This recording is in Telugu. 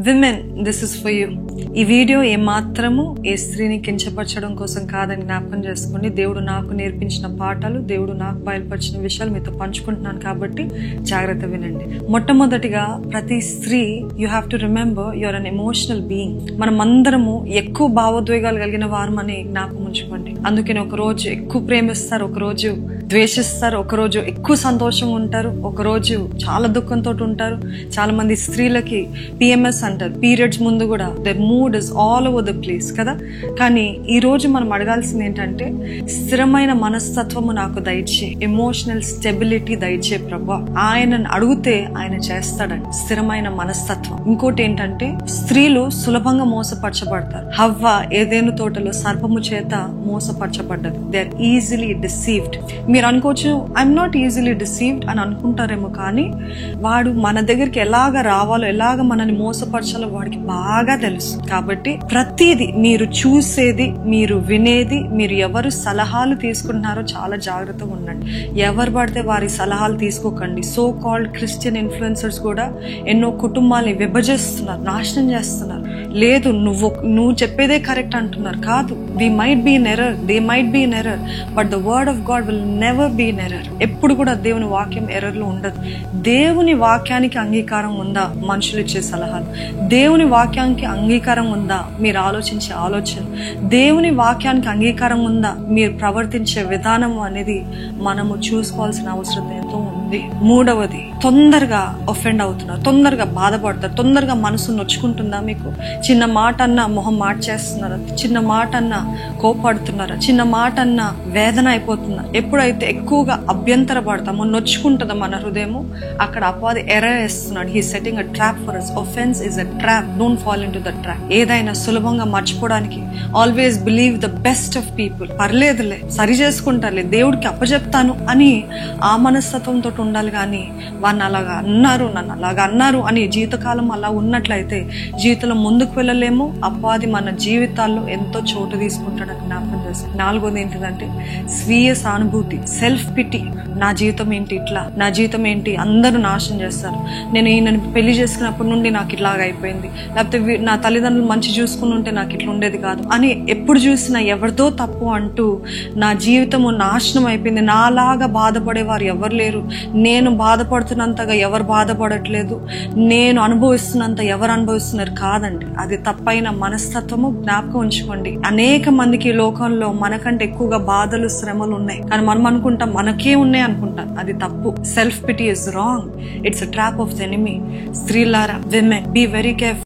Women, this is for you. ఈ వీడియో ఏమాత్రము ఏ స్త్రీని కించపరచడం కోసం కాదని జ్ఞాపకం చేసుకోండి. దేవుడు నాకు నేర్పించిన పాఠాలు, దేవుడు నాకు బయలుపరిచిన విషయాలు మీతో పంచుకుంటున్నాను కాబట్టి జాగ్రత్త వినండి. మొట్టమొదటిగా ప్రతి స్త్రీ, you have to remember your an emotional being. మనం అందరము ఎక్కువ భావోద్వేగాలు కలిగిన వారమని జ్ఞాపకం ఉంచుకోండి. అందుకని ఒక రోజు ఎక్కువ ప్రేమిస్తారు, ఒక రోజు ద్వేషిస్తారు, ఒక రోజు ఎక్కువ సంతోషంగా ఉంటారు, ఒక రోజు చాలా దుఃఖంతో ఉంటారు. చాలా మంది స్త్రీలకి PMS అంటారు, పీరియడ్స్ ముందు కూడా there mood is all over the place కదా. కానీ ఈ రోజు మనం అడగాల్సింది ఏంటంటే, స్థిరమైన మనస్తత్వము నాకు దయచే, ఎమోషనల్ స్టెబిలిటీ దయచే ప్రభా. ఆయనను అడిగితే ఆయన చేస్తాడండి, స్థిరమైన మనస్తత్వం. ఇంకోటి ఏంటంటే, స్త్రీలు సులభంగా మోసపరచబడతారు. హవ్వ ఏదేను తోటలో సర్పము చేత మోసపరచబడ్డది. They are easily deceived. మీరు అనుకోవచ్చు, ఐఎమ్ నాట్ ఈజీలీ డిసీవ్డ్ అని అనుకుంటారేమో, కానీ వాడు మన దగ్గరికి ఎలాగ రావాలో, ఎలాగ మనని మోసపరచాలో వాడికి బాగా తెలుసు. కాబట్టి ప్రతిదీ మీరు చూసేది, మీరు వినేది, మీరు ఎవరు సలహాలు తీసుకుంటున్నారో చాలా జాగ్రత్తగా ఉండండి. ఎవరు పడితే వారి సలహాలు తీసుకోకండి. సో కాల్డ్ క్రిస్టియన్ ఇన్ఫ్లుయెన్సర్స్ కూడా ఎన్నో కుటుంబాలని విభజిస్తున్నారు, నాశనం చేస్తున్నారు. లేదు, నువ్వు చెప్పేదే కరెక్ట్ అంటున్నారు. కాదు, we might be in error, they might be in error, but the word of God will never be in error. ఎప్పుడు కూడా దేవుని వాక్యం ఎర్రర్ లో ఉండదు. దేవుని వాక్యానికి అంగీకారం ఉందా మనుషులు ఇచ్చే సలహాలు? దేవుని వాక్యానికి అంగీకారం ఉందా మీరు ఆలోచించే ఆలోచన? దేవుని వాక్యానికి అంగీకారం ఉందా మీరు ప్రవర్తించే విధానం అనేది మనము చూసుకోవాల్సిన అవసరం ఎంతో ఉంది. మూడవది, తొందరగా ఒఫెండ్ అవుతున్నారు, తొందరగా బాధపడతారు, తొందరగా మనసు నొచ్చుకుంటుందా మీకు? చిన్న మాట అన్నా మొహం మార్చేస్తున్నారా? చిన్న మాట అన్నా కోపడుతున్నారా? చిన్న మాట అన్నా వేదన అయిపోతుందా? ఎప్పుడైతే ఎక్కువగా అభ్యంతర పడతామో, నొచ్చుకుంటుందో మన హృదయము, అక్కడ అపవాది ఎర్రర్ వేస్తున్నాడు. He setting a trap for us. Offense is a trap. Don't fall into the trap. ఏదైనా సులభంగా మర్చిపోవడానికి always believe the best of people. పర్లేదులే, సరి చేసుకుంటారులే, దేవుడికి అప్పచెప్తాను అని ఆ మనస్తత్వంతో ఉండాలి. కానీ వాడిని అలాగా అన్నారు, నన్ను అలాగా అన్నారు అని జీవితకాలం అలా ఉన్నట్లయితే జీవితంలో ముందుకు వెళ్ళలేము. అపవాది మన జీవితాల్లో ఎంతో చోటు తీసుకుంటాడని జ్ఞాపకం చేస్తాను. నాలుగోది ఏంటిదంటే, స్వీయ సానుభూతి, సెల్ఫ్ పిటి. నా జీవితం ఏంటి ఇట్లా, నా జీవితం ఏంటి, అందరూ నాశనం చేస్తారు, నేను ఈయనని పెళ్లి చేసుకున్నప్పటి నుండి నాకు ఇట్లాగా అయిపోయింది, లేకపోతే నా తల్లిదండ్రులు మంచి చూసుకుని ఉంటే నాకు ఇట్లా ఉండేది కాదు అని ఎప్పుడు చూసినా ఎవరిదో తప్పు అంటూ నా జీవితము నాశనం అయిపోయింది, నాలాగా బాధపడేవారు ఎవరు లేరు, నేను బాధపడుతున్నంతగా ఎవరు బాధపడట్లేదు, నేను అనుభవిస్తున్నంత ఎవరు అనుభవిస్తున్నారు. కాదండి, అది తప్పైన మనస్తత్వము. జ్ఞాపకం ఉంచుకోండి, అనేక మందికి లోకంలో మనకంటే ఎక్కువగా బాధలు, శ్రమలు ఉన్నాయి. కానీ మనం అనుకుంటాం మనకే ఉన్నాయి అనుకుంటాం. అది తప్పు. Self pity is wrong. It's a trap of the enemy. స్త్రీలారా, women, be very careful.